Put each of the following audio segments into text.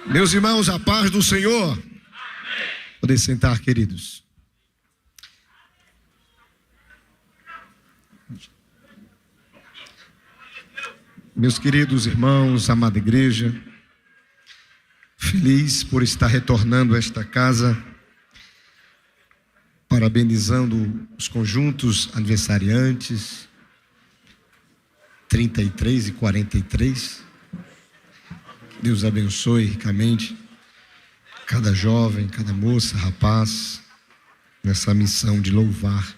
Meus irmãos, a paz do Senhor. Podem sentar, queridos. Meus queridos irmãos, amada igreja, feliz por estar retornando a esta casa, parabenizando os conjuntos aniversariantes, 33 e 43. Deus abençoe ricamente cada jovem, cada moça, rapaz, nessa missão de louvar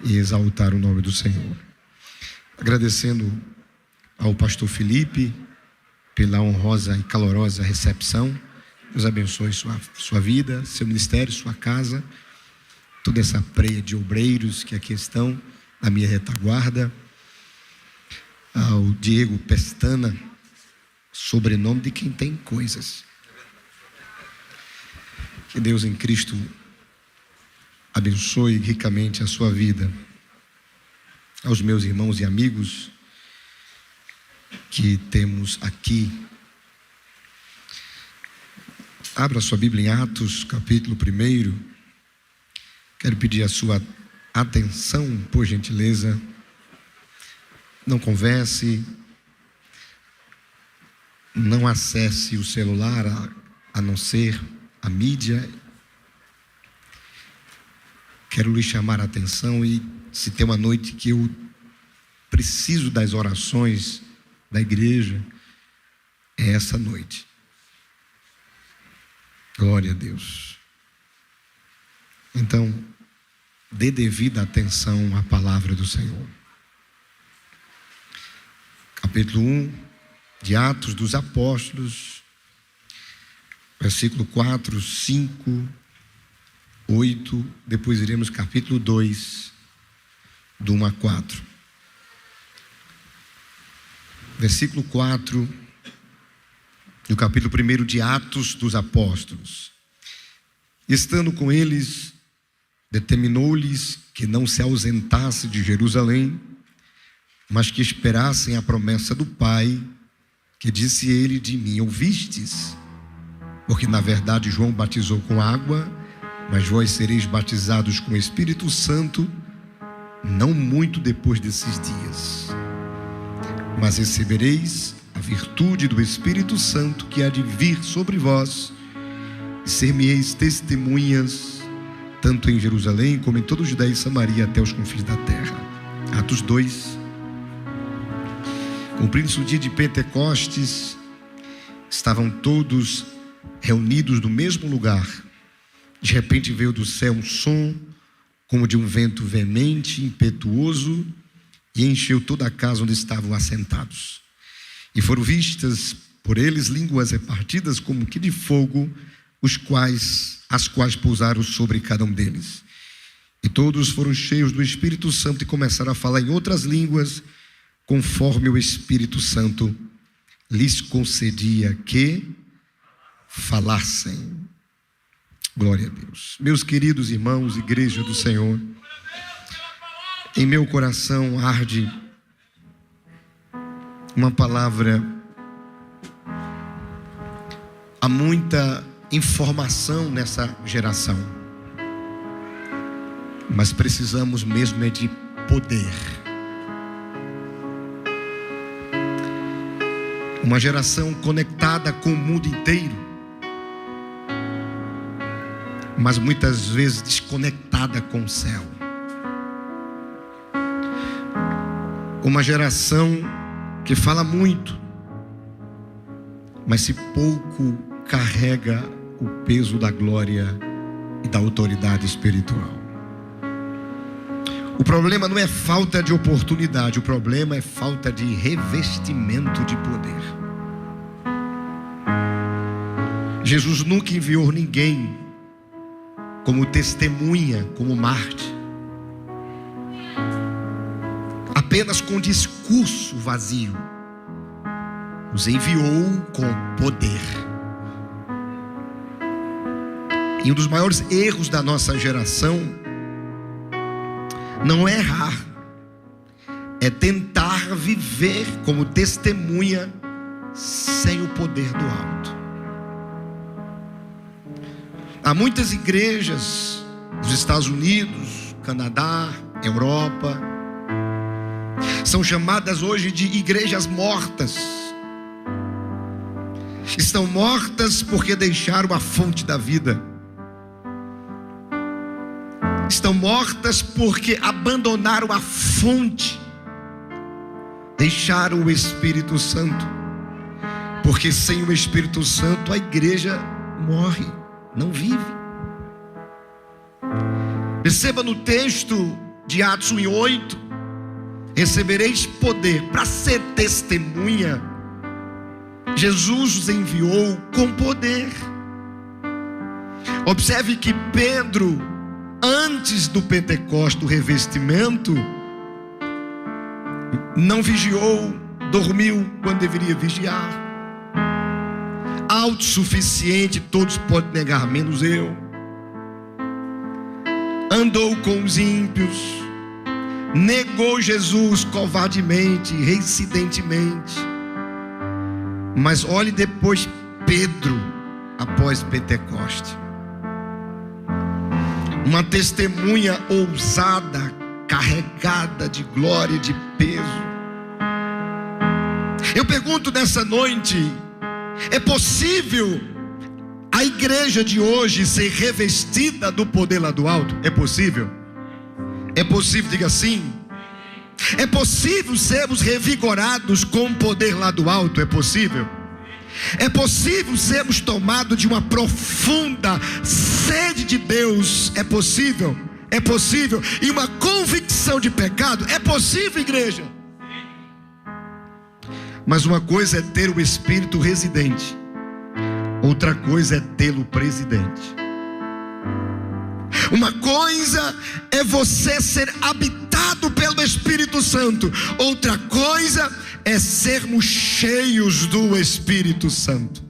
e exaltar o nome do Senhor. Agradecendo ao pastor Felipe pela honrosa e calorosa recepção. Deus abençoe sua vida, seu ministério, sua casa, toda essa preia de obreiros que aqui estão na minha retaguarda. Ao Diego Pestana, sobrenome de quem tem coisas. Que Deus em Cristo abençoe ricamente a sua vida. Aos meus irmãos e amigos que temos aqui, abra sua Bíblia em Atos, capítulo 1. Quero pedir a sua atenção, por gentileza. Não converse, não acesse o celular, a não ser a mídia. Quero lhe chamar a atenção, e se tem uma noite que eu preciso das orações da igreja, é essa noite. Glória a Deus. Então, dê devida atenção à palavra do Senhor. Capítulo 1 de Atos dos Apóstolos, versículo 4, 5, 8, depois iremos capítulo 2, do 1 a 4. Versículo 4, do capítulo 1 de Atos dos Apóstolos. Estando com eles, determinou-lhes que não se ausentasse de Jerusalém, mas que esperassem a promessa do Pai, que disse ele: de mim ouvistes? Porque na verdade João batizou com água, mas vós sereis batizados com o Espírito Santo, não muito depois desses dias. Mas recebereis a virtude do Espírito Santo que há de vir sobre vós, e ser-me-eis testemunhas, tanto em Jerusalém como em toda a Judeia e Samaria, até os confins da terra. Atos 2. Cumprindo-se o dia de Pentecostes, estavam todos reunidos no mesmo lugar. De repente veio do céu um som, como de um vento veemente, impetuoso, e encheu toda a casa onde estavam assentados. E foram vistas por eles línguas repartidas como que de fogo, as quais pousaram sobre cada um deles. E todos foram cheios do Espírito Santo e começaram a falar em outras línguas, conforme o Espírito Santo lhes concedia que falassem. Glória a Deus. Meus queridos irmãos, igreja do Senhor, em meu coração arde uma palavra. Há muita informação nessa geração, mas precisamos mesmo é de poder. Uma geração conectada com o mundo inteiro, mas muitas vezes desconectada com o céu. Uma geração que fala muito, mas se pouco carrega o peso da glória e da autoridade espiritual. O problema não é falta de oportunidade, o problema é falta de revestimento de poder. Jesus nunca enviou ninguém como testemunha, como mártir, apenas com discurso vazio. Os enviou com poder. E um dos maiores erros da nossa geração não é errar, é tentar viver como testemunha sem o poder do alto. Há muitas igrejas nos Estados Unidos, Canadá, Europa, são chamadas hoje de igrejas mortas. Estão mortas porque deixaram a fonte da vida. Estão mortas porque abandonaram a fonte. Deixaram o Espírito Santo. Porque sem o Espírito Santo a igreja morre, não vive. Perceba no texto de Atos 1:8: recebereis poder para ser testemunha. Jesus os enviou com poder. Observe que Pedro, antes do Pentecostes, do revestimento, não vigiou, dormiu quando deveria vigiar. Autossuficiente, todos podem negar, menos eu. Andou com os ímpios, negou Jesus covardemente, reincidentemente. Mas olhe depois Pedro, após Pentecostes. Uma testemunha ousada, carregada de glória e de peso. Eu pergunto nessa noite: é possível a igreja de hoje ser revestida do poder lá do alto? É possível? É possível, diga sim. É possível sermos revigorados com o poder lá do alto? É possível? É possível sermos tomados de uma profunda sede de Deus? É possível? É possível? E uma convicção de pecado? É possível, igreja? Mas uma coisa é ter o Espírito residente, outra coisa é tê-lo presidente. Uma coisa é você ser habitado pelo Espírito Santo, outra coisa é sermos cheios do Espírito Santo.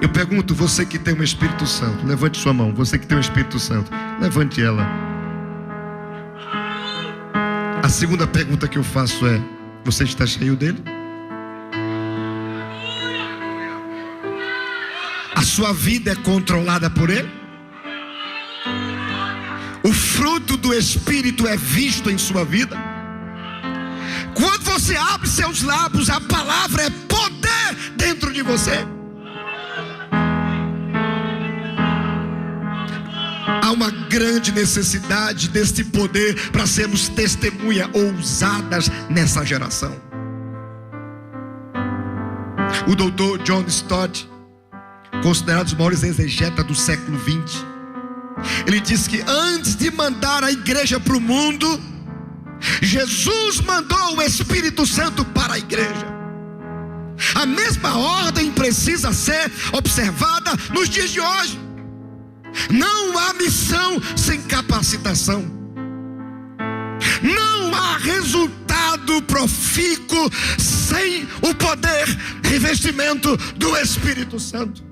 Eu pergunto, você que tem o Espírito Santo, levante sua mão. Você que tem o Espírito Santo, levante ela. A segunda pergunta que eu faço é: você está cheio dele? A sua vida é controlada por ele? O fruto do Espírito é visto em sua vida? Quando você abre seus lábios, a palavra é poder dentro de você. Há uma grande necessidade deste poder para sermos testemunhas ousadas nessa geração. O doutor John Stott, considerado os maiores exegetas do século XX, ele diz que antes de mandar a igreja para o mundo, Jesus mandou o Espírito Santo para a igreja. A mesma ordem precisa ser observada nos dias de hoje. Não há missão sem capacitação. Não há resultado profícuo sem o poder, revestimento do Espírito Santo.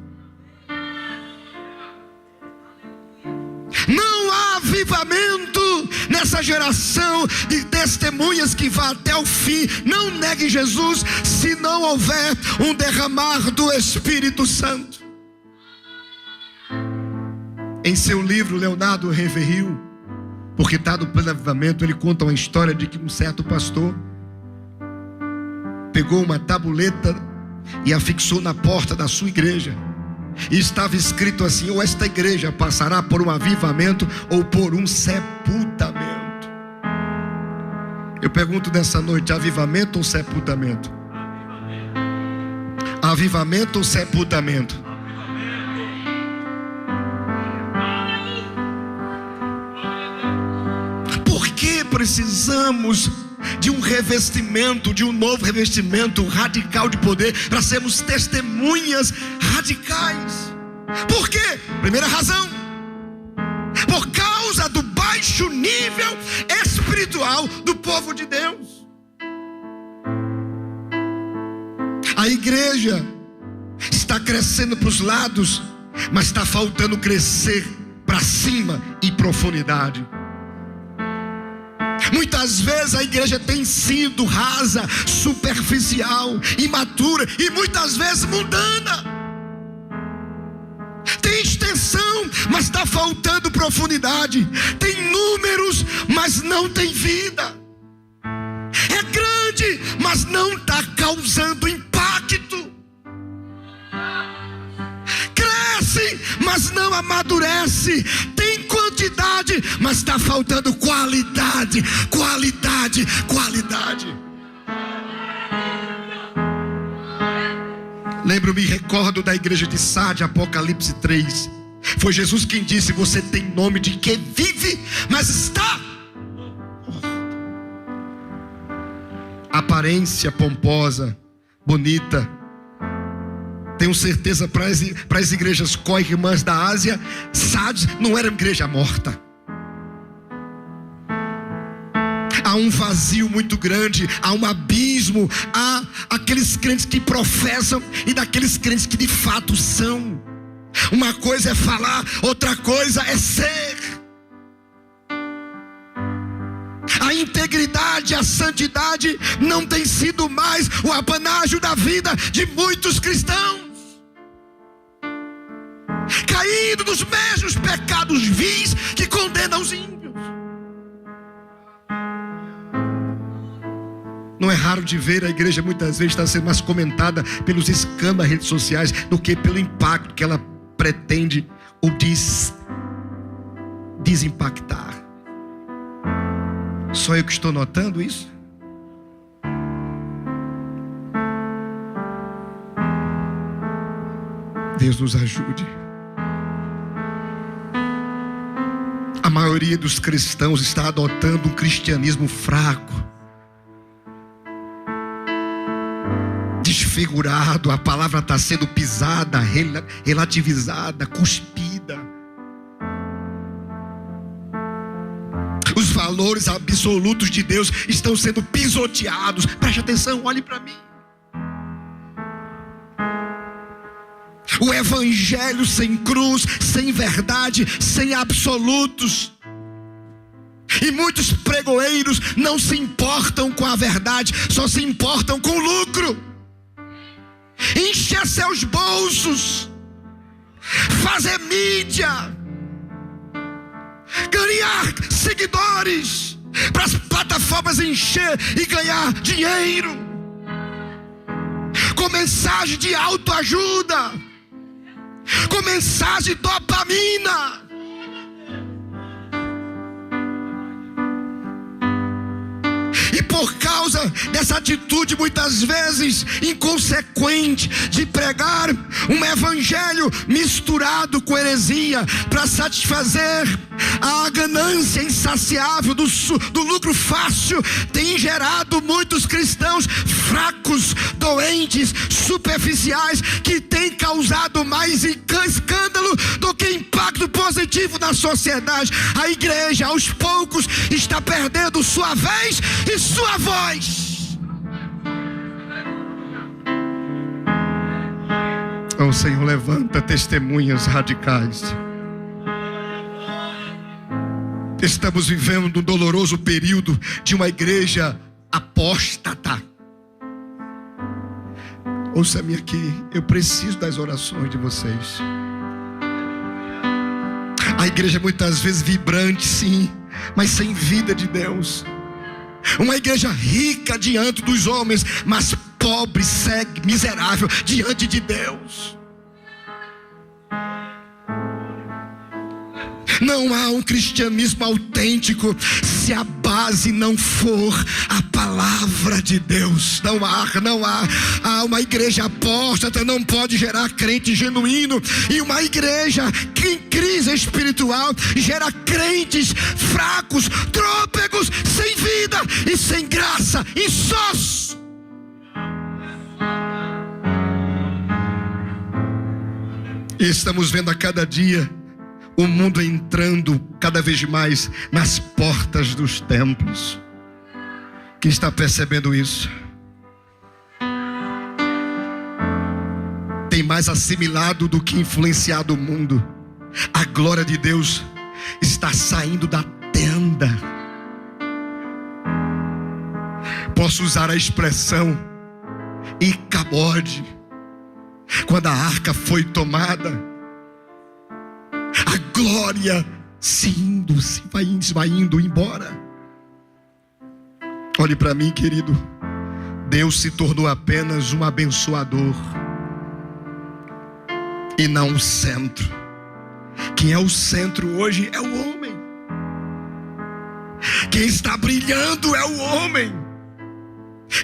Não há avivamento nessa geração de testemunhas que vá até o fim. Não negue Jesus se não houver um derramar do Espírito Santo. Em seu livro, Leonardo Ravenhill, porque está no pleno avivamento, ele conta uma história de que um certo pastor pegou uma tabuleta e a fixou na porta da sua igreja. E estava escrito assim: ou esta igreja passará por um avivamento ou por um sepultamento. Eu pergunto nessa noite: avivamento ou sepultamento? Avivamento ou sepultamento? Por que precisamos de um revestimento, de um novo revestimento radical de poder, para sermos testemunhas radicais? Por quê? Primeira razão: por causa do baixo nível espiritual do povo de Deus. A igreja está crescendo para os lados, mas está faltando crescer para cima e profundidade. Muitas vezes a igreja tem sido rasa, superficial, imatura e muitas vezes mundana. Tem extensão, mas está faltando profundidade. Tem números, mas não tem vida. É grande, mas não está causando impacto. Cresce, mas não amadurece. Tem quantidade, mas está faltando qualidade. Qualidade, qualidade. Lembro-me, recordo da igreja de Sardes, Apocalipse 3. Foi Jesus quem disse: você tem nome de que vive, mas está aparência pomposa, bonita. Tenho certeza, para as igrejas co-irmãs da Ásia, Sardes não era uma igreja morta. Há um vazio muito grande, há um abismo. Há aqueles crentes que professam e daqueles crentes que de fato são. Uma coisa é falar, outra coisa é ser. A integridade, a santidade não tem sido mais o apanágio da vida de muitos cristãos, caindo nos mesmos pecados vis que condenam os ímpios. Não é raro de ver a igreja muitas vezes estar sendo mais comentada pelos escândalos das redes sociais do que pelo impacto que ela pretende ou desimpactar. Só eu que estou notando isso? Deus nos ajude. A maioria dos cristãos está adotando um cristianismo fraco, desfigurado. A palavra está sendo pisada, relativizada, cuspida. Os valores absolutos de Deus estão sendo pisoteados. Preste atenção, olhe para mim. O evangelho sem cruz, sem verdade, sem absolutos. E muitos pregoeiros não se importam com a verdade, só se importam com o lucro. Encher seus bolsos, fazer mídia, ganhar seguidores, para as plataformas encher e ganhar dinheiro, com mensagem de autoajuda, com mensagem de dopamina. E por causa dessa atitude muitas vezes inconsequente de pregar um evangelho misturado com heresia para satisfazer a ganância insaciável do lucro fácil, tem gerado muitos cristãos fracos, doentes, superficiais, que tem causado mais escândalo do que impacto positivo na sociedade. A igreja aos poucos está perdendo sua vez e sua voz. Oh Senhor, levanta testemunhas radicais. Estamos vivendo um doloroso período de uma igreja apóstata. Ouça-me aqui, eu preciso das orações de vocês. A igreja muitas vezes vibrante, sim, mas sem vida de Deus. Uma igreja rica diante dos homens, mas pobre, cego, miserável diante de Deus. Não há um cristianismo autêntico se a base não for a palavra de Deus. Não há uma igreja apóstata, não pode gerar crente genuíno. E uma igreja que em crise espiritual gera crentes fracos, trôpegos, sem vida e sem graça, insós. E estamos vendo a cada dia o mundo entrando cada vez mais nas portas dos templos. Quem está percebendo isso? Tem mais assimilado do que influenciado o mundo. A glória de Deus está saindo da tenda. posso usar a expressão Icabode. Quando a arca foi tomada, a glória se vai indo embora. Olhe para mim, querido. Deus se tornou apenas um abençoador e não o centro. Quem é o centro hoje é o homem. Quem está brilhando é o homem.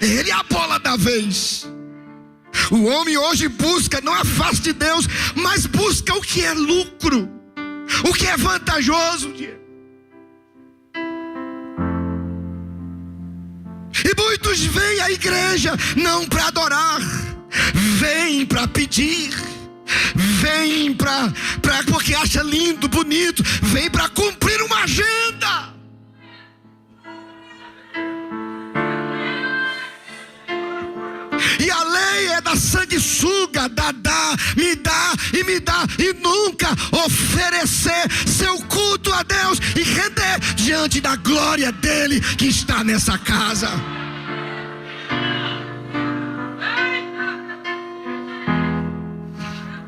Ele é a bola da vez. O homem hoje busca não a face de Deus, mas busca o que é lucro, o que é vantajoso. E muitos vêm à igreja não para adorar, vêm para pedir, vêm porque acha lindo, bonito, vêm para cumprir uma agenda. E a lei é da sanguessuga, dá, me dá, e nunca oferecer seu culto a Deus e render diante da glória dele que está nessa casa.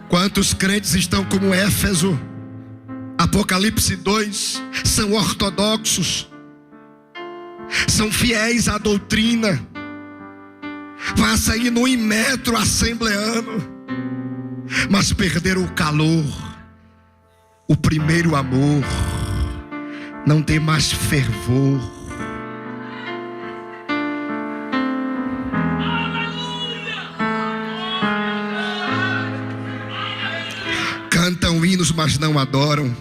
Quantos crentes estão como Éfeso, Apocalipse 2, são ortodoxos, são fiéis à doutrina, passa aí no metro assembleano, mas perderam o calor, o primeiro amor, não tem mais fervor. Cantam hinos, mas não adoram.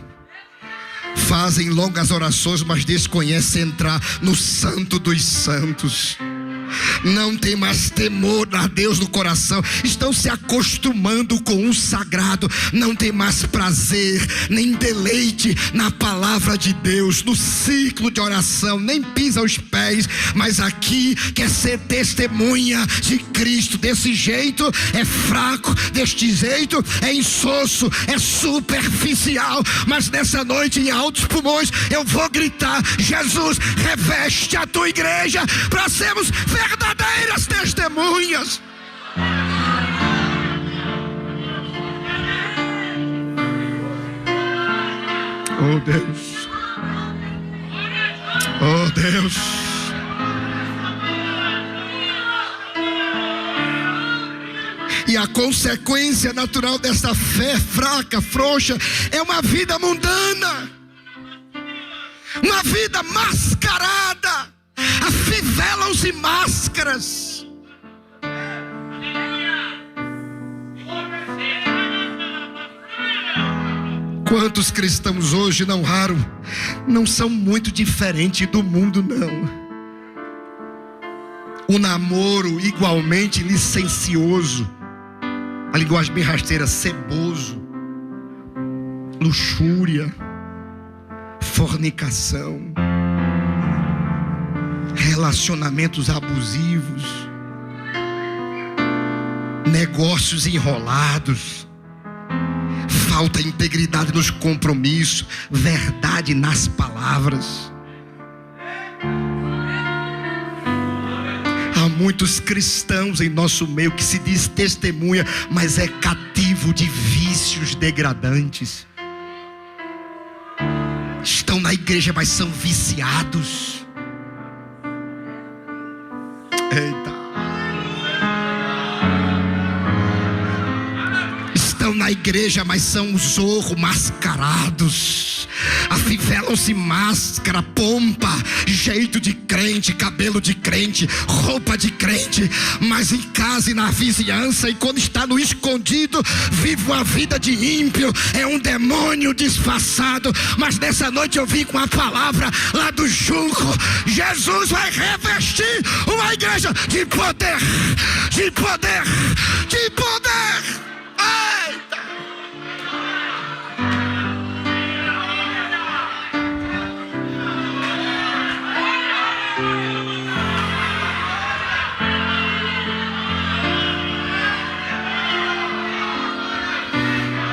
Fazem longas orações, mas desconhecem entrar no santo dos santos. Não tem mais temor a Deus no coração. Estão se acostumando com o sagrado. Não tem mais prazer, nem deleite na palavra de Deus, no ciclo de oração. Nem pisa os pés, mas aqui quer ser testemunha de Cristo. Desse jeito é fraco, deste jeito é insosso, é superficial. Mas nessa noite, em altos pulmões, eu vou gritar: Jesus, reveste a tua igreja para sermos verdadeiras testemunhas. Oh Deus, oh Deus. E a consequência natural dessa fé fraca, frouxa, é uma vida mundana, uma vida mascarada. Afivelam-se máscaras. Quantos cristãos hoje, não raro, não são muito diferentes do mundo, não. O namoro igualmente licencioso, a linguagem bem rasteira, ceboso, luxúria, fornicação, relacionamentos abusivos, negócios enrolados, falta de integridade nos compromissos, verdade nas palavras. Há muitos cristãos em nosso meio que se diz testemunha, mas é cativo de vícios degradantes. Estão na igreja, mas são viciados. Eita. Estão na igreja, mas são zorro mascarados. Afivelam-se máscara, pompa, jeito de crente, cabelo de crente, roupa de crente, mas em casa e na vizinhança, e quando está no escondido, vive uma vida de ímpio, é um demônio disfarçado. Mas nessa noite eu vim com a palavra lá do junco: Jesus vai revestir uma igreja de poder, de poder, de poder. Eita!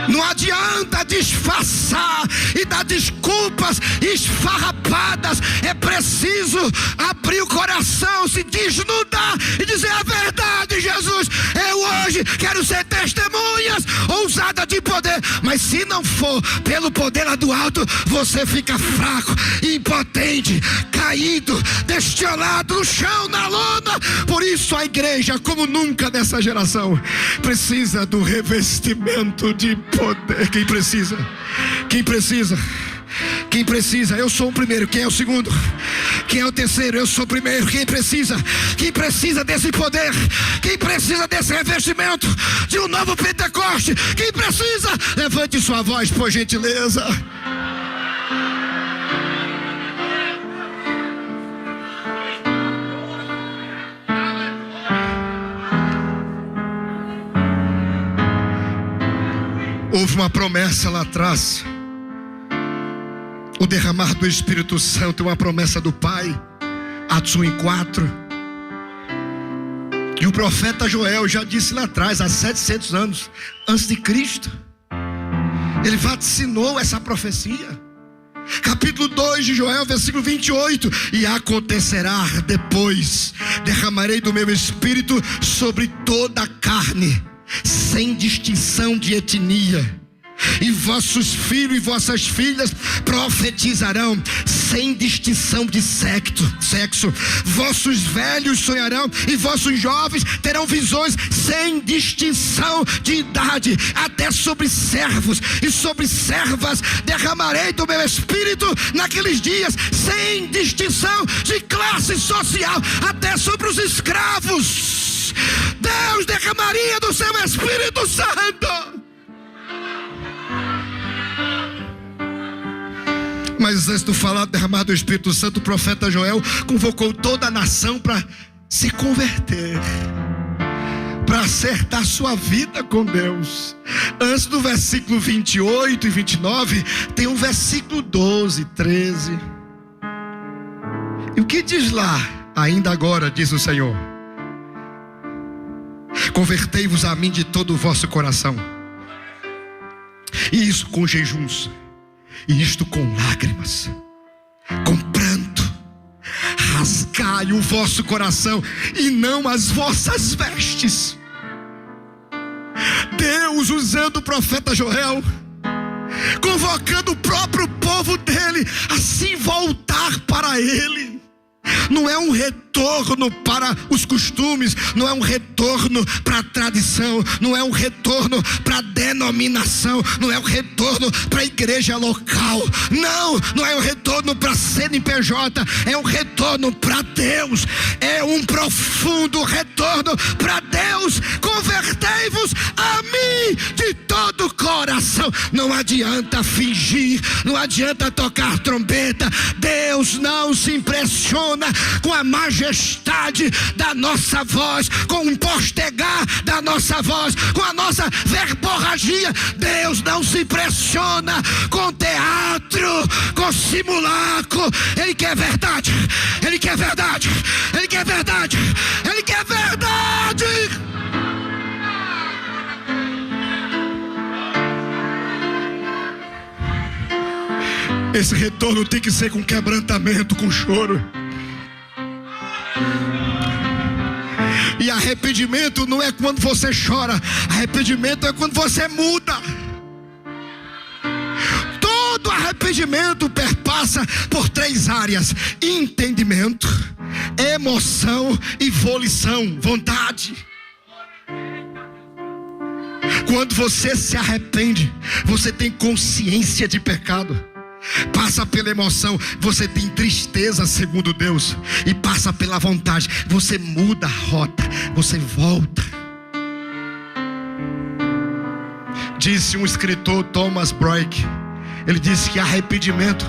Não adianta disfarçar e dar desculpas esfarrapadas. É preciso abrir o coração, se desnudar e dizer a verdade. Jesus, eu hoje quero ser testemunhas ousada de poder. Mas se não for pelo poder lá do alto, você fica fraco, impotente, caído, destinado no chão, na lona. Por isso a igreja, como nunca nessa geração, precisa do revestimento de poder. Quem precisa? Quem precisa? Quem precisa? Eu sou o primeiro. Quem é o segundo? Quem é o terceiro? Eu sou o primeiro. Quem precisa? Quem precisa desse poder? Quem precisa desse revestimento de um novo Pentecoste? Quem precisa? Levante sua voz, por gentileza. Houve uma promessa lá atrás. O derramar do Espírito Santo é uma promessa do Pai. Atos 1:4. E o profeta Joel já disse lá atrás, há 700 anos antes de Cristo, ele vaticinou essa profecia. Capítulo 2 de Joel, versículo 28. E acontecerá depois, derramarei do meu Espírito sobre toda a carne, sem distinção de etnia. E vossos filhos e vossas filhas profetizarão, sem distinção de sexo. Vossos velhos sonharão e vossos jovens terão visões, sem distinção de idade. Até sobre servos e sobre servas derramarei do meu Espírito naqueles dias, sem distinção de classe social. Até sobre os escravos Deus derramaria do seu Espírito Santo. Mas antes de falar derramar do Espírito Santo, o profeta Joel convocou toda a nação para se converter, para acertar sua vida com Deus. Antes do versículo 28 e 29, tem um versículo 12, 13. E o que diz lá? Ainda agora, diz o Senhor, convertei-vos a mim de todo o vosso coração, e isso com jejuns, e isto com lágrimas, com pranto. Rasgai o vosso coração e não as vossas vestes. Deus, usando o profeta Joel, convocando o próprio povo dele a se voltar para ele. Não é um retorno para os costumes, não é um retorno para a tradição, não é um retorno para a denominação, não é um retorno para a igreja local, não é um retorno para a CNPJ, é um retorno para Deus, é um profundo retorno para Deus. Convertei-vos a mim de todo o coração. Não adianta fingir, não adianta tocar trombeta. Deus não se impressiona com a majestade da nossa voz, com o postegar da nossa voz, com a nossa verborragia. Deus não se impressiona com teatro, com simulacro. Ele quer verdade, Ele quer verdade, Ele quer verdade, Ele quer verdade. Esse retorno tem que ser com quebrantamento, com choro. E arrependimento não é quando você chora, arrependimento é quando você muda. Todo arrependimento perpassa por 3 áreas: entendimento, emoção e volição, vontade. Quando você se arrepende, você tem consciência de pecado. Passa pela emoção, você tem tristeza segundo Deus, e passa pela vontade, você muda a rota, você volta. Disse um escritor, Thomas Broik, ele disse que arrependimento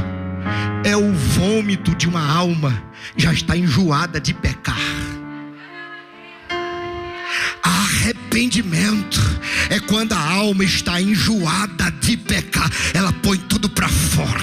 é o vômito de uma alma já está enjoada de pecar. Arrependimento é quando a alma está enjoada de pecar, ela põe tudo para fora,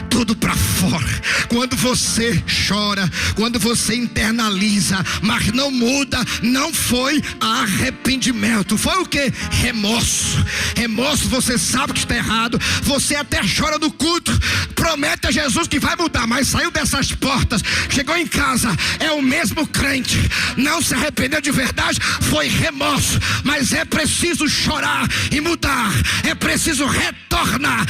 tudo para fora. Quando você chora, quando você internaliza, mas não muda, não foi arrependimento. Foi o que? Remorso. Remorso, você sabe que está errado, você até chora no culto, promete a Jesus que vai mudar, mas saiu dessas portas, chegou em casa, é o mesmo crente, não se arrependeu de verdade, foi remorso. Mas é preciso chorar e mudar, é preciso retornar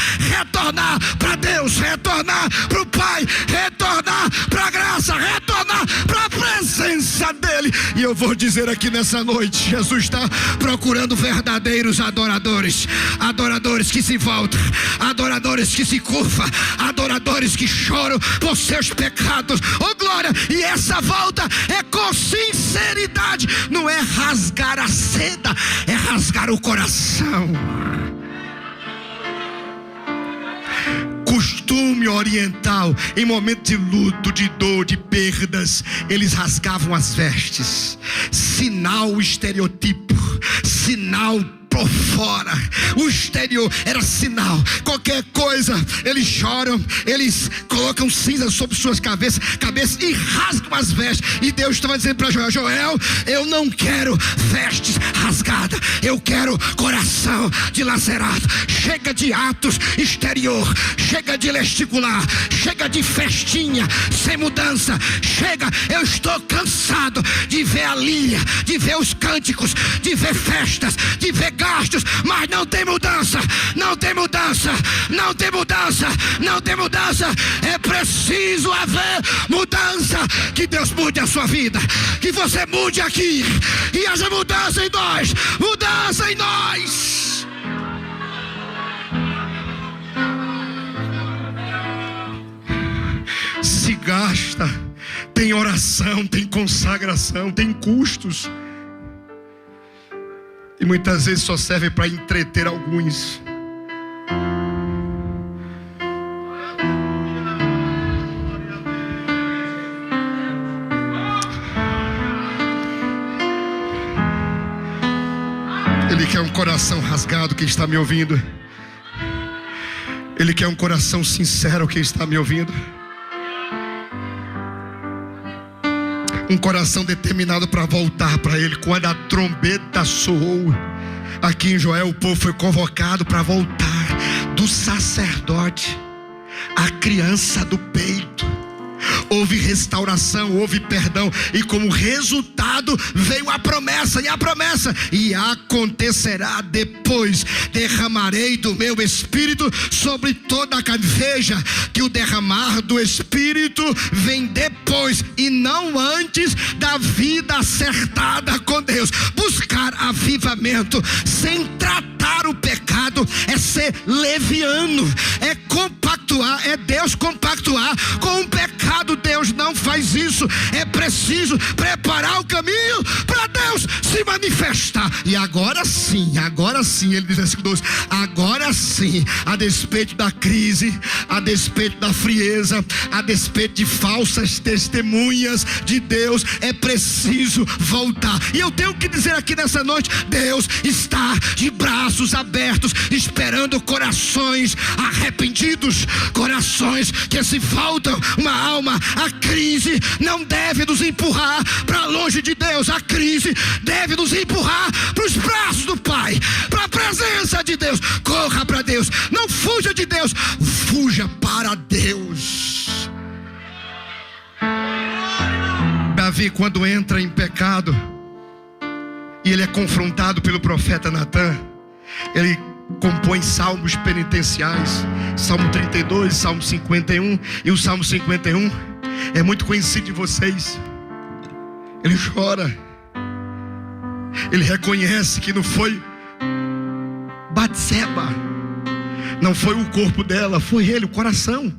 para Deus, retornar para o Pai, retornar para a graça, retornar para a presença dEle. E eu vou dizer aqui nessa noite, Jesus está procurando verdadeiros adoradores, adoradores que se voltam, adoradores que se curvam, adoradores que choram por seus pecados. Oh glória! E essa volta é com sinceridade, não é rasgar a seda, é rasgar o coração. Costume oriental, em momento de luto, de dor, de perdas, eles rasgavam as vestes. Sinal estereotipo, sinal por fora, o exterior era sinal. Qualquer coisa, eles choram, eles colocam cinza sobre suas cabeças e rasgam as vestes. E Deus estava dizendo para Joel: Joel, eu não quero vestes rasgadas, eu quero coração dilacerado. Chega de atos exterior, chega de gesticular, chega de festinha sem mudança, chega. Eu estou cansado de ver a líria, de ver os cânticos, de ver festas, de ver gastos, mas não tem mudança, não tem mudança, não tem mudança, não tem mudança. É preciso haver mudança. Que Deus mude a sua vida, que você mude aqui e haja mudança em nós, mudança em nós. Se gasta, tem oração, tem consagração, tem custos. E muitas vezes só serve para entreter alguns. Ele quer um coração rasgado, quem está me ouvindo. Ele quer um coração sincero, quem está me ouvindo. Um coração determinado para voltar para Ele. Quando a trombeta soou, aqui em Joel, o povo foi convocado para voltar do sacerdote à criança do peito. Houve restauração, houve perdão, e como resultado veio a promessa. E acontecerá depois: derramarei do meu espírito sobre toda a carne. Veja que o derramar do espírito vem depois e não antes da vida acertada com Deus. Buscar avivamento sem tratar o pecado é ser leviano, é compactuar, é Deus compactuar com o pecado. Deus não faz isso. É preciso preparar o caminho para Deus se manifestar. E agora sim, ele diz versículo 12: agora sim, a despeito da crise, a despeito da frieza, a despeito de falsas testemunhas de Deus, é preciso voltar. E eu tenho que dizer aqui nessa noite: Deus está de braços abertos, esperando corações arrependidos, corações que se voltam. Uma alma. A crise não deve nos empurrar para longe de Deus. A crise deve nos empurrar para os braços do Pai, para a presença de Deus. Corra para Deus, não fuja de Deus, fuja para Deus. Davi, quando entra em pecado e ele é confrontado pelo profeta Natan, ele compõe salmos penitenciais, Salmo 32, Salmo 51. E o Salmo 51 é muito conhecido de vocês. Ele chora, ele reconhece que não foi Batseba, não foi o corpo dela, foi ele, o coração.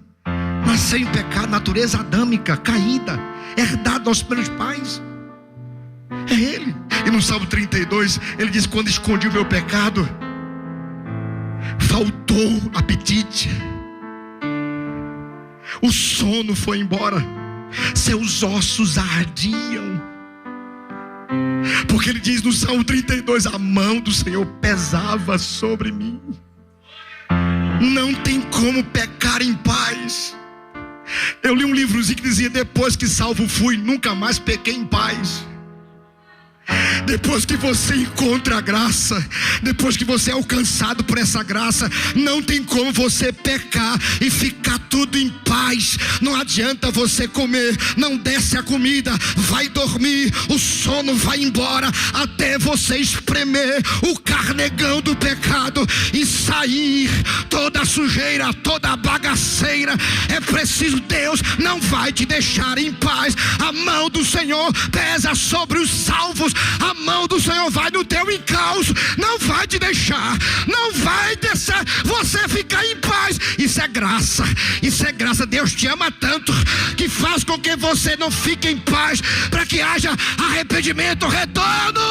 Nasceu em pecado, natureza adâmica, caída, herdado aos primeiros pais. É ele. E no Salmo 32 ele diz: quando escondi o meu pecado, faltou apetite, o sono foi embora, seus ossos ardiam. Porque ele diz no Salmo 32: a mão do Senhor pesava sobre mim. Não tem como pecar em paz. Eu li um livrozinho que dizia: depois que salvo fui, nunca mais pequei em paz. Depois que você encontra a graça, depois que você é alcançado por essa graça, não tem como você pecar e ficar tudo em paz. Não adianta você comer, não desce a comida, vai dormir, o sono vai embora, até você espremer o carnegão do pecado e sair toda a sujeira, toda a bagaceira. É preciso, Deus não vai te deixar em paz. A mão do Senhor pesa sobre os salvos. A mão do Senhor vai no teu encalço, não vai te deixar, não vai deixar você ficar em paz. Isso é graça, isso é graça. Deus te ama tanto que faz com que você não fique em paz, para que haja arrependimento, retorno,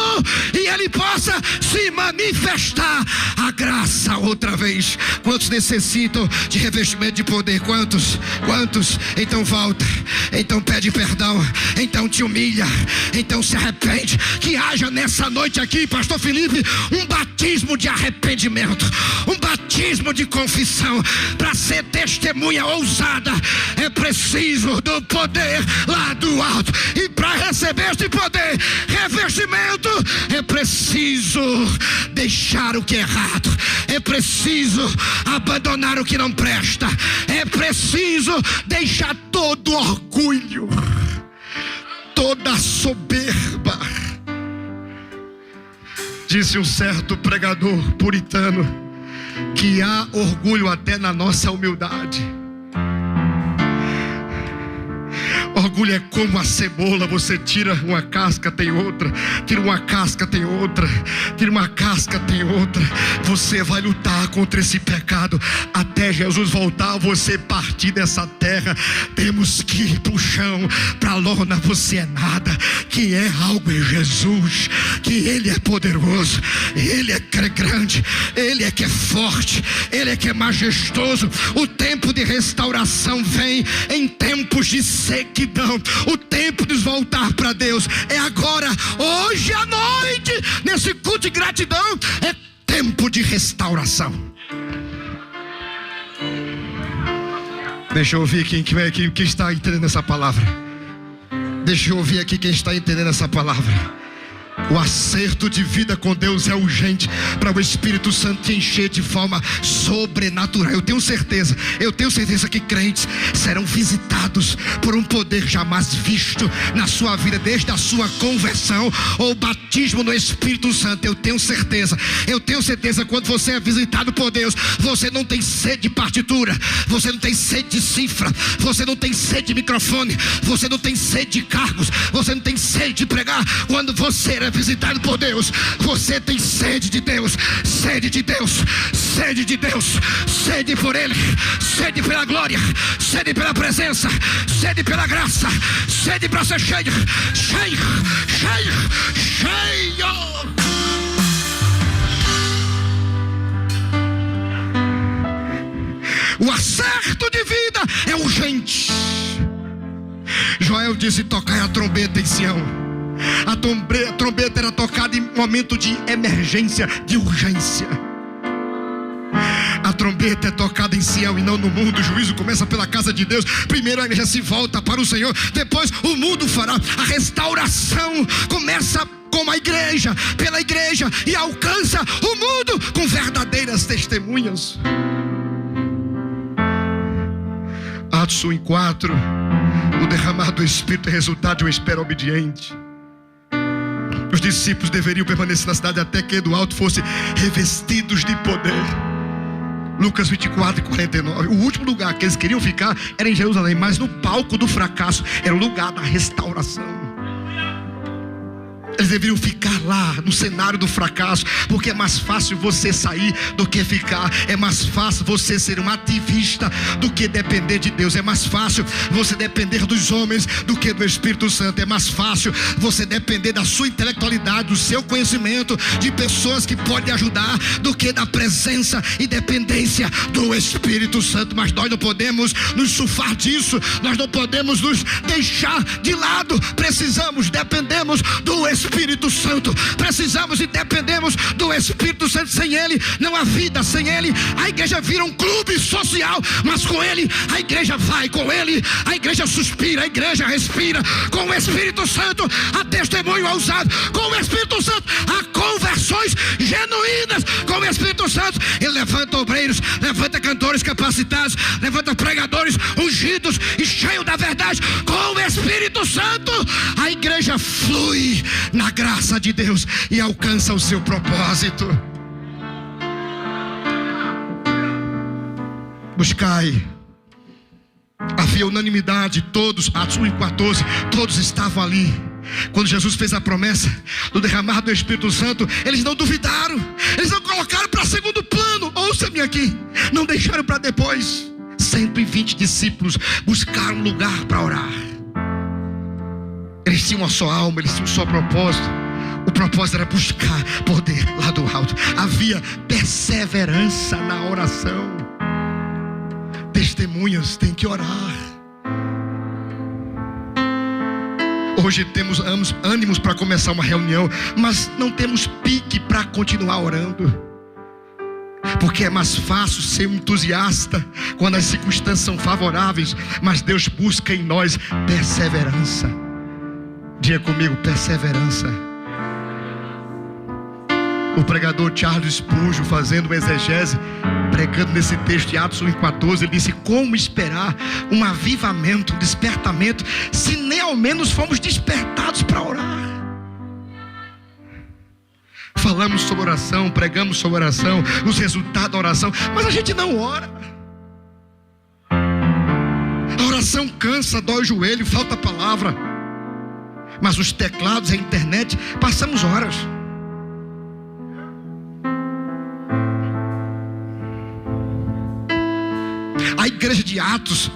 e Ele possa se manifestar a graça outra vez. Quantos necessitam de revestimento de poder? Quantos? Então volta, então pede perdão, então te humilha, então se arrepende. Que haja nessa noite aqui, pastor Felipe, um batismo de arrependimento, um batismo de confissão. Para ser testemunha ousada, é preciso do poder lá do alto. E para receber este poder, revestimento, é preciso deixar o que é errado, é preciso abandonar o que não presta, é preciso deixar todo orgulho, toda soberba. Disse um certo pregador puritano que há orgulho até na nossa humildade. Orgulho é como a cebola: você tira uma casca, tem outra, tira uma casca, tem outra, tira uma casca, tem outra. Você vai lutar contra esse pecado até Jesus voltar, você partir dessa terra. Temos que ir para o chão, para a lona. Você é nada, que é algo em Jesus, que Ele é poderoso, Ele é que é grande, Ele é que é forte, Ele é que é majestoso. O tempo de restauração vem em tempos de sequidão. O tempo de voltar para Deus é agora, hoje à noite, nesse culto de gratidão. É tempo de restauração. Deixa eu ouvir quem está entendendo essa palavra. Deixa eu ouvir aqui quem está entendendo essa palavra. O acerto de vida com Deus é urgente para o Espírito Santo te encher de forma sobrenatural. Eu tenho certeza que crentes serão visitados por um poder jamais visto na sua vida, desde a sua conversão ou batismo no Espírito Santo. Eu tenho certeza, quando você é visitado por Deus, você não tem sede de partitura, você não tem sede de cifra, você não tem sede de microfone, você não tem sede de cargos, você não tem sede de pregar. Quando você é visitado por Deus, você tem sede de Deus, sede de Deus, sede de Deus, sede por Ele, sede pela glória, sede pela presença, sede pela graça, sede para ser cheio. O acerto de vida é urgente. Joel disse: tocai a trombeta em Sião. A trombeta era tocada em momento de emergência, de urgência. A trombeta é tocada em Sião e não no mundo. O juízo começa pela casa de Deus. Primeiro a igreja se volta para o Senhor, depois o mundo fará. A restauração começa com a igreja, pela igreja, e alcança o mundo com verdadeiras testemunhas. Atos 1:4. O derramar do Espírito é resultado de uma espera obediente. Os discípulos deveriam permanecer na cidade até que do alto fossem revestidos de poder. Lucas 24:49. O último lugar que eles queriam ficar era em Jerusalém, mas no palco do fracasso era o lugar da restauração. Eles deveriam ficar lá no cenário do fracasso, porque é mais fácil você sair do que ficar. É mais fácil você ser um ativista do que depender de Deus. É mais fácil você depender dos homens do que do Espírito Santo. É mais fácil você depender da sua intelectualidade, do seu conhecimento, de pessoas que podem ajudar, do que da presença e dependência do Espírito Santo. Mas nós não podemos nos surfar disso, nós não podemos nos deixar de lado. Dependemos do Espírito Espírito Santo. Precisamos e dependemos do Espírito Santo. Sem Ele não há vida. Sem Ele a igreja vira um clube social, mas com Ele a igreja vai, com Ele a igreja suspira, a igreja respira. Com o Espírito Santo há testemunho ousado. Com o Espírito Santo há conversões genuínas. Com o Espírito Santo Ele levanta obreiros, levanta cantores capacitados, levanta pregadores ungidos e cheios da verdade. Com o Espírito Santo a igreja flui na graça de Deus e alcança o seu propósito. Buscai. Havia unanimidade, todos, Atos 1:14, todos estavam ali. Quando Jesus fez a promessa do derramar do Espírito Santo, eles não duvidaram, eles não colocaram para segundo plano. Ouça-me aqui, não deixaram para depois. 120 discípulos buscaram um lugar para orar. Eles tinham uma só alma, eles tinham um só propósito. O propósito era buscar poder lá do alto. Havia perseverança na oração. Testemunhas têm que orar. Hoje temos ânimos para começar uma reunião, mas não temos pique para continuar orando, porque é mais fácil ser um entusiasta quando as circunstâncias são favoráveis. Mas Deus busca em nós perseverança. Diga comigo, perseverança. O pregador Charles Spurgeon, fazendo uma exegese, pregando nesse texto de Atos 1:14, ele disse: como esperar um avivamento, um despertamento, se nem ao menos fomos despertados para orar? Falamos sobre oração, pregamos sobre oração, os resultados da oração, mas a gente não ora. A oração cansa, dói o joelho, falta palavra. Mas os teclados e a internet, passamos horas. A igreja de Atos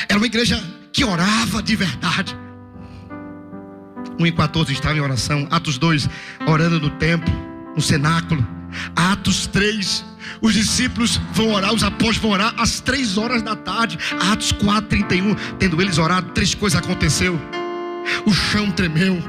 era uma igreja que orava de verdade. 1:14 estava em oração. Atos 2, orando no templo, no cenáculo. Atos 3, os discípulos vão orar, os apóstolos vão orar às 3 horas da tarde. Atos 4:31, tendo eles orado, 3 coisas aconteceu. O chão tremeu,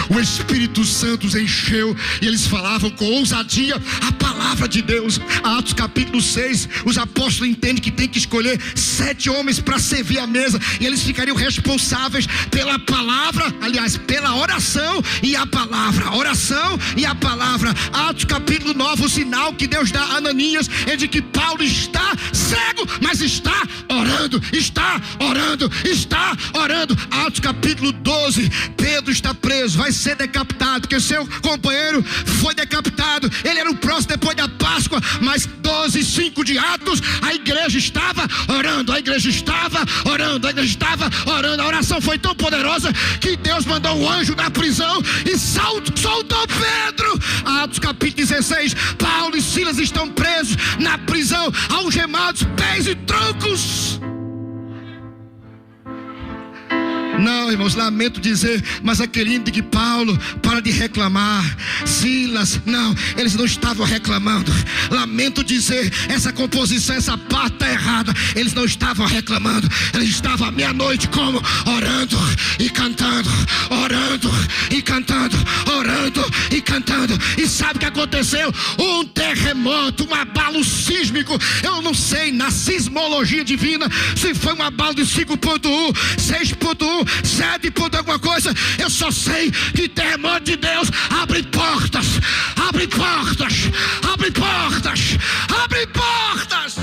o Espírito Santo os encheu e eles falavam com ousadia a palavra de Deus. Atos capítulo 6, os apóstolos entendem que tem que escolher 7 homens para servir a mesa, e eles ficariam responsáveis pela palavra, aliás, pela oração e a palavra. Oração e a palavra. Atos capítulo 9, o sinal que Deus dá a Ananias é de que Paulo está cego, mas está orando, está orando, está orando. Atos capítulo 12, Pedro está preso, vai ser decapitado, porque seu companheiro foi decapitado. Ele era o próximo depois da Páscoa. Mas 12:5 de Atos, a igreja estava orando, a igreja estava orando, a igreja estava orando. A oração foi tão poderosa que Deus mandou um anjo na prisão e soltou Pedro. Atos capítulo 16, Paulo e Silas estão presos na prisão, algemados, pés e troncos. Não, irmãos, lamento dizer, mas aquele hino de que Paulo para de reclamar, Silas, não, eles não estavam reclamando. Lamento dizer, essa composição, essa parte está errada. Eles não estavam reclamando, eles estavam à meia-noite como? Orando e cantando, orando e cantando, orando e cantando. E sabe o que aconteceu? Um terremoto, um abalo sísmico. Eu não sei na sismologia divina se foi um abalo de 5.1, 6.1, 7 ponto alguma coisa. Eu só sei que terremoto de Deus abre portas, abre portas, abre portas, abre portas.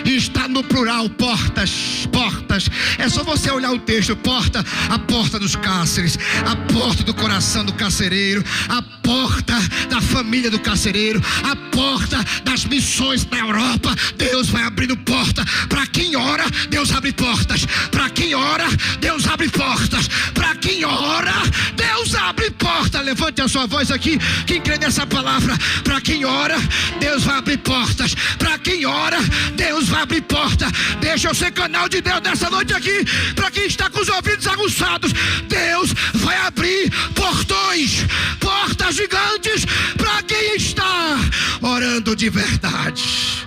E está no plural, portas, portas. É só você olhar o texto. Porta, a porta dos cárceres, a porta do coração do carcereiro, a porta da família do carcereiro, a porta das missões na Europa. Deus vai abrindo porta. Para quem ora, Deus abre portas. Para quem ora, Deus abre portas. Para quem ora, Deus abre porta. Levante a sua voz aqui, quem crê nessa palavra. Para quem ora, Deus vai abrir portas. Para quem ora, Deus vai abrir porta. Deixa eu ser canal de Deus nessa noite aqui. Para quem está com os ouvidos aguçados, Deus vai abrir portões, portas gigantes para quem está orando de verdade.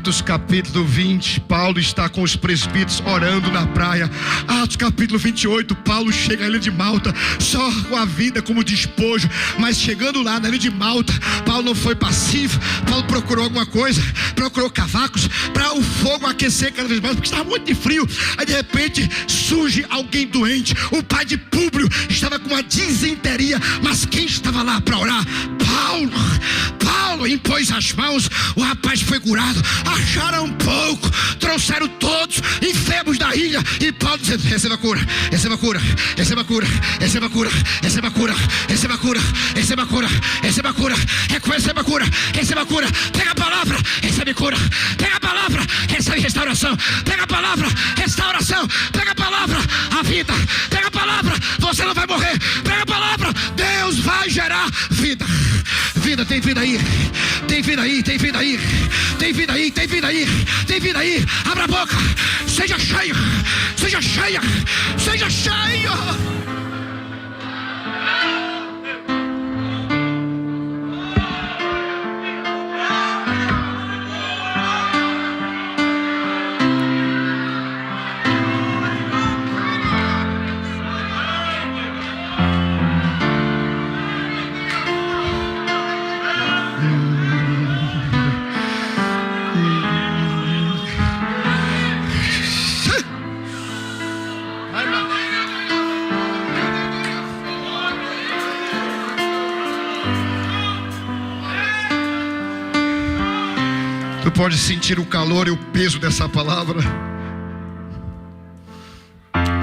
Atos capítulo 20, Paulo está com os presbíteros orando na praia. Atos capítulo 28, Paulo chega na ilha de Malta, só com a vida como despojo. Mas chegando lá na ilha de Malta, Paulo não foi passivo. Paulo procurou alguma coisa, procurou cavacos para o fogo aquecer cada vez mais, porque estava muito de frio. Aí de repente surge alguém doente. O pai de Públio estava com uma disenteria, mas quem estava lá para orar? Paulo impôs as mãos, o rapaz foi curado. Acharam um pouco, trouxeram todos enfermos da ilha, e Paulo dizendo: receba a cura, receba a cura, receba a cura, receba a cura, receba a cura, receba a cura, receba a cura, receba a cura, receba a cura, receba a cura, pega a palavra, recebe cura, pega a palavra, recebe restauração, pega a palavra, restauração, pega a palavra, a vida, pega a palavra, você não vai morrer, pega a palavra, Deus vai gerar vida. Vida, tem vida aí, tem vida aí, tem vida aí, tem vida aí, tem vida aí, tem vida aí. Abra a boca, seja cheio, seja cheia, seja cheio. Tu pode sentir o calor e o peso dessa palavra.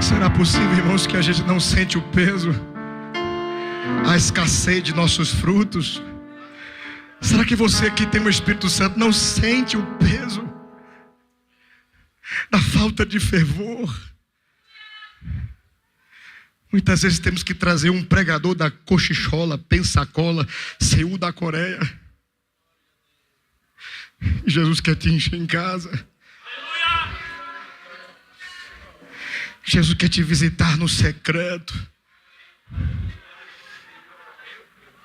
Será possível, irmãos, que a gente não sente o peso, a escassez de nossos frutos? Será que você aqui tem o Espírito Santo, não sente o peso da falta de fervor? Muitas vezes temos que trazer um pregador da Cochichola, Pensacola, Seul da Coreia. Jesus quer te encher em casa. Jesus quer te visitar no secreto.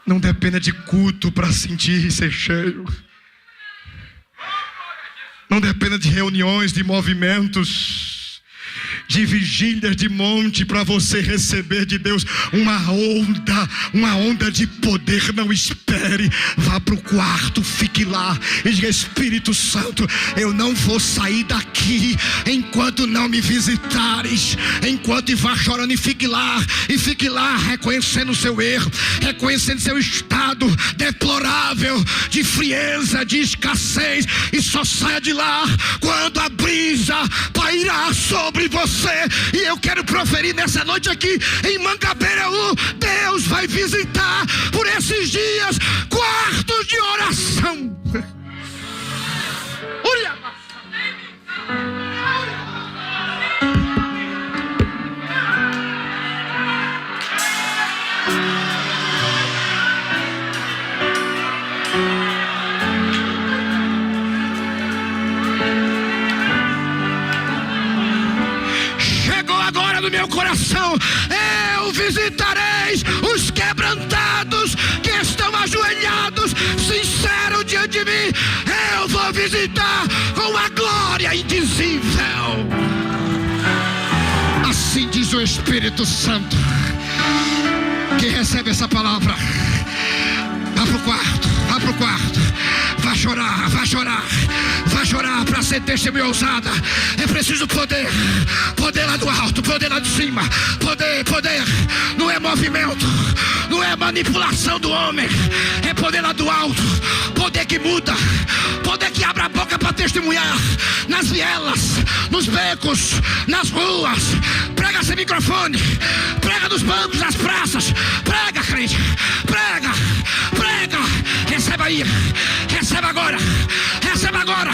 Não dependa de culto para sentir e ser cheio. Não dependa de reuniões, de movimentos, de vigílias de monte para você receber de Deus uma onda de poder. Não espere, vá para o quarto, fique lá e diga: Espírito Santo, eu não vou sair daqui enquanto não me visitares. Enquanto vá chorando, e fique lá reconhecendo o seu erro, reconhecendo seu estado deplorável de frieza, de escassez, e só saia de lá quando a brisa pairar sobre você. E eu quero proferir nessa noite aqui em Mangabeira-U: Deus vai visitar por esses dias quartos de oração. No meu coração, eu visitareis os quebrantados que estão ajoelhados, sinceros diante de mim. Eu vou visitar com a glória indizível. Assim diz o Espírito Santo. Quem recebe essa palavra, vá pro quarto, vá pro quarto. Vai chorar, vai chorar, vai chorar para ser testemunha ousada. É preciso poder, poder lá do alto, poder lá de cima, poder, poder. Não é movimento, não é manipulação do homem, é poder lá do alto, poder que muda, poder que abre a boca para testemunhar nas vielas, nos becos, nas ruas. Prega sem microfone, prega nos bancos, nas praças, prega, crente, prega, prega. Receba aí, receba agora, receba agora,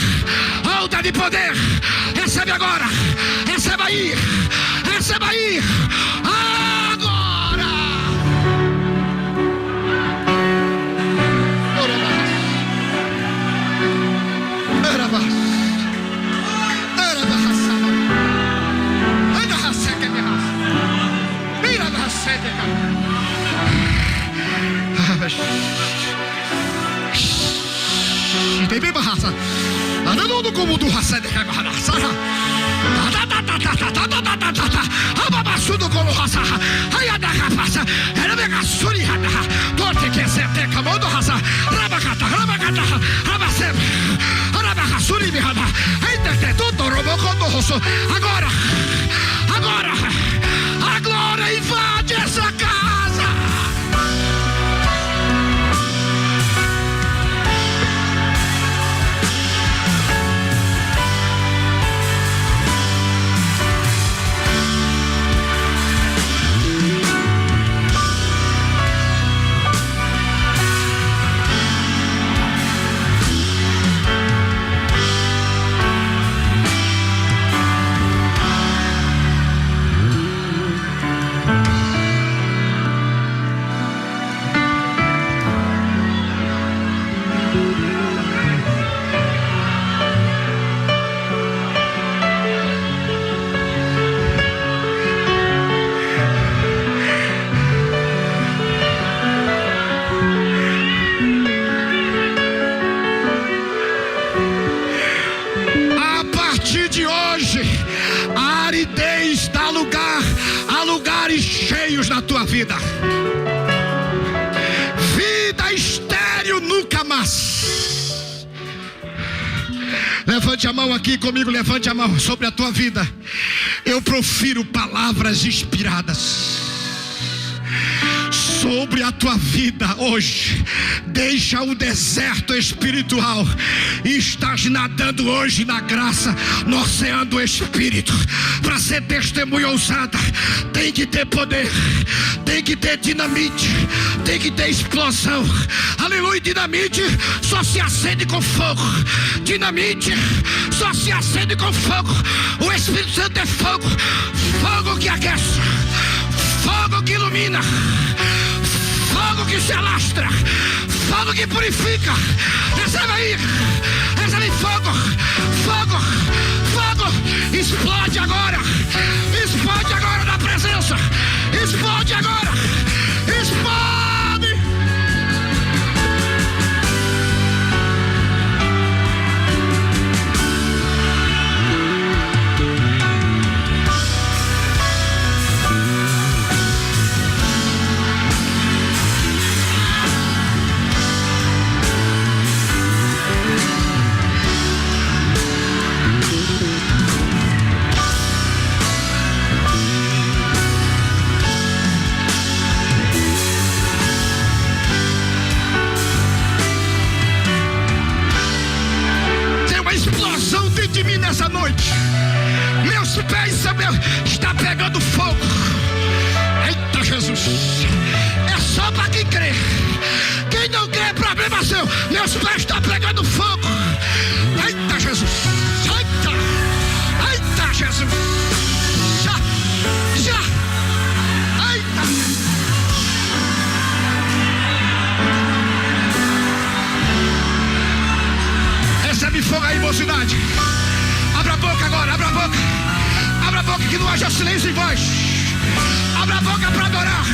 onda de poder, recebe agora, receba aí, receba aí, agora. Ananundo como do raça de Camarasara. Ababasudo como raça. Ayada rapasa. Era mega suriada. Torte que se te camondo raça. Rabacata, rabacata, rabacem. Rabacasuri bihada. Ainda tem tudo robocondo rosso. Agora, a glória invade essa casa. Cheios na tua vida. Vida estéril nunca mais. Levante a mão aqui comigo, levante a mão sobre a tua vida. Eu profiro palavras inspiradas sobre a tua vida hoje. Deixa o deserto espiritual e estás nadando hoje na graça, no oceano do Espírito. Para ser testemunha ousada, tem que ter poder, tem que ter dinamite, tem que ter explosão. Aleluia. Dinamite só se acende com fogo. Dinamite só se acende com fogo. O Espírito Santo é fogo. Fogo que aquece, fogo que ilumina, fogo que se alastra, fogo que purifica. Recebe aí, recebe fogo, fogo, fogo. Explode agora, explode agora na presença, explode agora, explode. De mim nessa noite, meus pés está pegando fogo. Eita Jesus, é só para quem crê. Quem não crê é problema seu. Meus pés estão pegando fogo. Eita Jesus, eita Jesus, já, eita. Recebe fogo aí, mocidade. Abra a boca agora, abra a boca. Abra a boca, que não haja silêncio em voz. Abra a boca para adorar.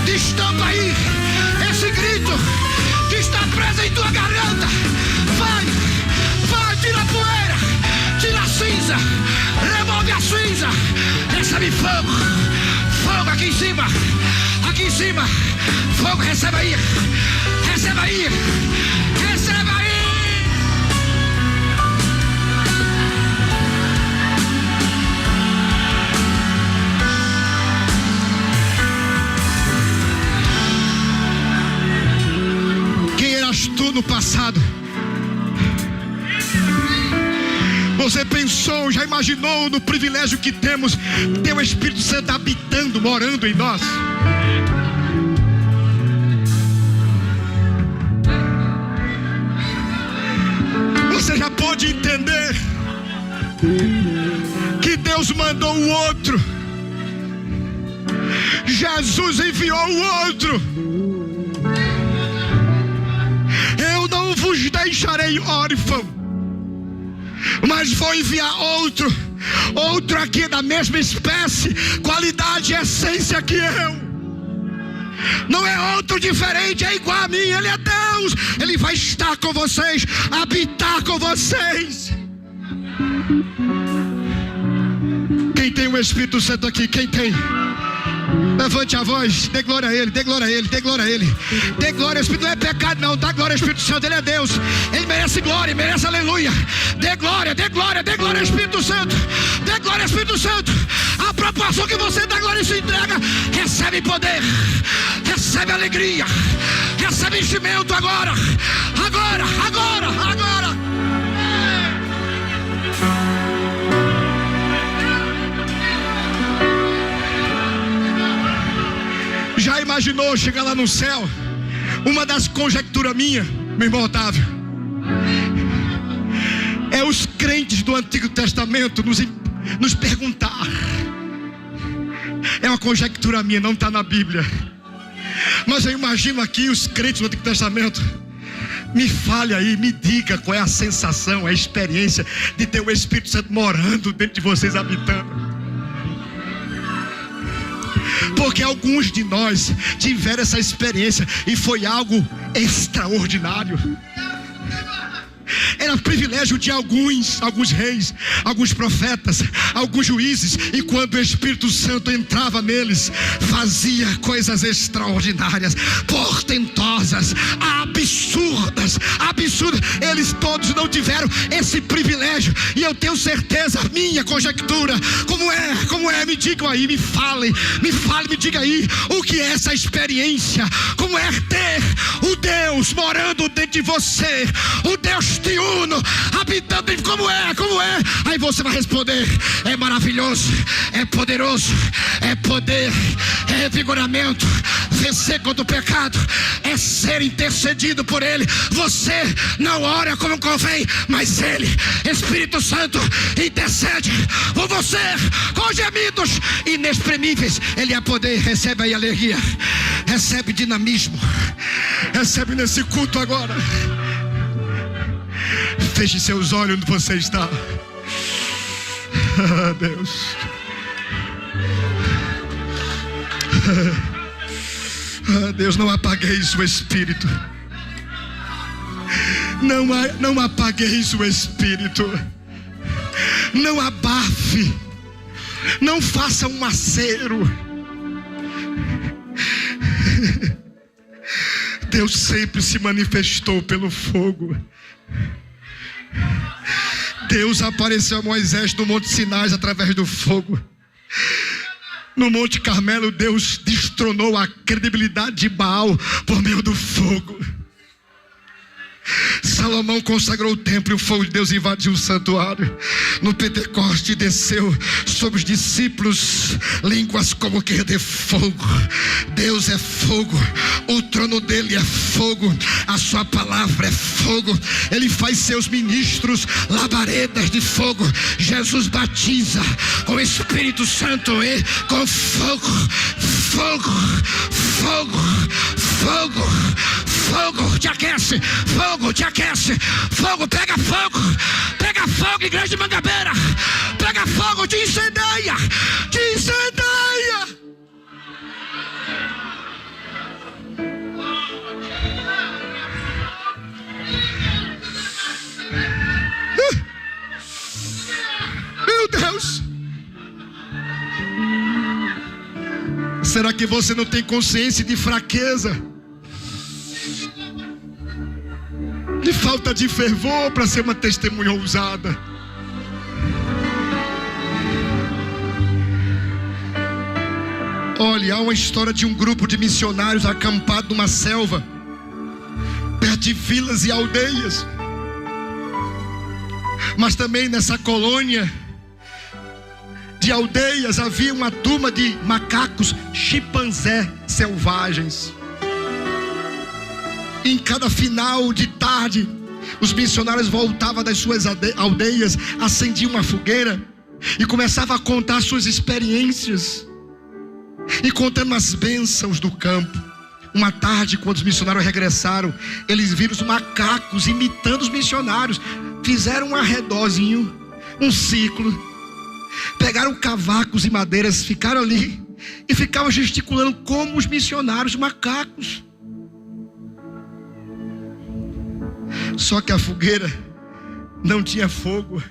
Destampa aí esse grito que está preso em tua garganta. Vai, vai, tira a poeira, tira a cinza, remove a cinza. Recebe fogo, fogo aqui em cima, aqui em cima. Fogo, recebe aí, recebe aí, recebe aí. Tu no passado, você pensou, já imaginou no privilégio que temos, ter o Espírito Santo habitando, morando em nós? Você já pode entender que Deus mandou o outro, Jesus enviou o outro. Eu não vos deixarei órfão, mas vou enviar outro aqui da mesma espécie, qualidade e essência que eu. Não é outro diferente, é igual a mim. Ele é Deus. Ele vai estar com vocês, habitar com vocês. Quem tem o Espírito Santo aqui? Quem tem? Levante a voz, dê glória a Ele, dê glória a Ele, dê glória a Ele. Dê glória, o Espírito não é pecado não, dá glória ao Espírito Santo, Ele é Deus. Ele merece glória, merece aleluia. Dê glória, dê glória, dê glória ao Espírito Santo. Dê glória ao Espírito Santo. A proporção que você dá glória e se entrega, recebe poder, recebe alegria, recebe enchimento agora. Agora, agora, agora. Já imaginou chegar lá no céu? Uma das conjecturas minha, meu irmão Otávio, é os crentes do Antigo Testamento nos perguntar. É uma conjectura minha, não está na Bíblia. Mas eu imagino aqui os crentes do Antigo Testamento. Me fale aí, me diga qual é a sensação, a experiência de ter o Espírito Santo morando dentro de vocês, habitando. Porque alguns de nós tiveram essa experiência e foi algo extraordinário. Era privilégio de alguns reis, alguns profetas, alguns juízes. E quando o Espírito Santo entrava neles, fazia coisas extraordinárias, portentosas, absurdas. Eles todos não tiveram esse privilégio. E eu tenho certeza, minha conjectura, como é, me digam aí, me falem, me diga aí, o que é essa experiência? Como é ter o Deus morando dentro de você, o Deus triuno, habitando em como é? Aí você vai responder: é maravilhoso, é poderoso, é poder, é revigoramento, vencer contra o pecado, é ser intercedido por Ele. Você não ora como convém, mas Ele, Espírito Santo, intercede por você com gemidos inexprimíveis. Ele é poder, recebe aí alegria, recebe dinamismo, recebe nesse culto agora. Feche seus olhos onde você está. Deus. Deus, não apagueis o Espírito. Não apagueis o Espírito. Não abafe. Não faça um acero. Deus sempre se manifestou pelo fogo. Deus apareceu a Moisés no Monte Sinai através do fogo. No Monte Carmelo, Deus destronou a credibilidade de Baal por meio do fogo. Salomão consagrou o templo e o fogo de Deus invadiu o santuário. No Pentecoste desceu sobre os discípulos línguas como que de fogo. Deus é fogo, o trono dele é fogo, a sua palavra é fogo. Ele faz seus ministros labaredas de fogo. Jesus batiza com o Espírito Santo e com fogo. Fogo te aquece, fogo te aquece, fogo, pega fogo, igreja de Mangabeira, pega fogo, te incendeia. Meu Deus, será que você não tem consciência de fraqueza, de falta de fervor para ser uma testemunha ousada? Olha, há uma história de um grupo de missionários acampado numa selva, perto de vilas e aldeias. Mas também nessa colônia de aldeias havia uma turma de macacos chimpanzé selvagens. Em cada final de tarde, os missionários voltavam das suas aldeias, acendiam uma fogueira e começavam a contar suas experiências e contando as bênçãos do campo. Uma tarde, quando os missionários regressaram, eles viram os macacos imitando os missionários. Fizeram um arredorzinho, um ciclo, pegaram cavacos e madeiras, ficaram ali e ficava gesticulando como os missionários macacos. Só que a fogueira não tinha fogo.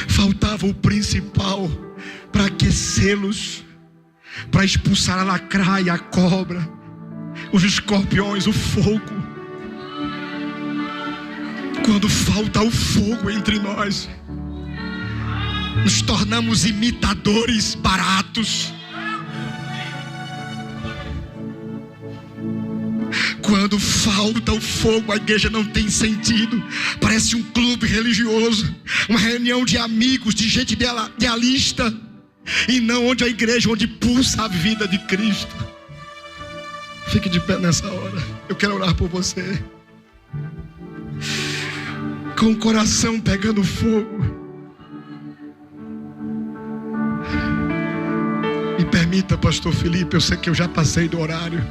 Faltava o principal para aquecê-los, para expulsar a lacraia, a cobra, os escorpiões, o fogo. Quando falta o fogo entre nós, nos tornamos imitadores baratos. Quando falta o fogo, a igreja não tem sentido. Parece um clube religioso, uma reunião de amigos, de gente idealista, e não onde a igreja, onde pulsa a vida de Cristo. Fique de pé nessa hora. Eu quero orar por você, com o coração pegando fogo. Me permita, pastor Felipe, eu sei que eu já passei do horário.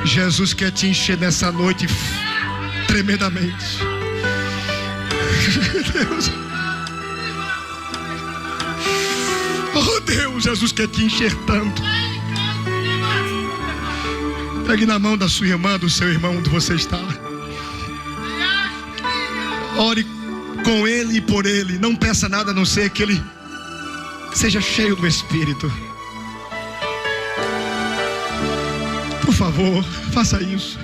Jesus quer te encher nessa noite tremendamente. Deus. Oh Deus, Jesus quer te encher tanto. Pegue na mão da sua irmã, do seu irmão, onde você está. Ore com ele e por ele. Não peça nada a não ser que ele seja cheio do Espírito. Por favor, faça isso.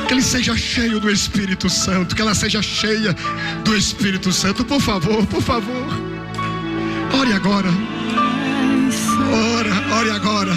Que ele seja cheio do Espírito Santo. Que ela seja cheia do Espírito Santo. Por favor, por favor. Ore agora. Ore agora.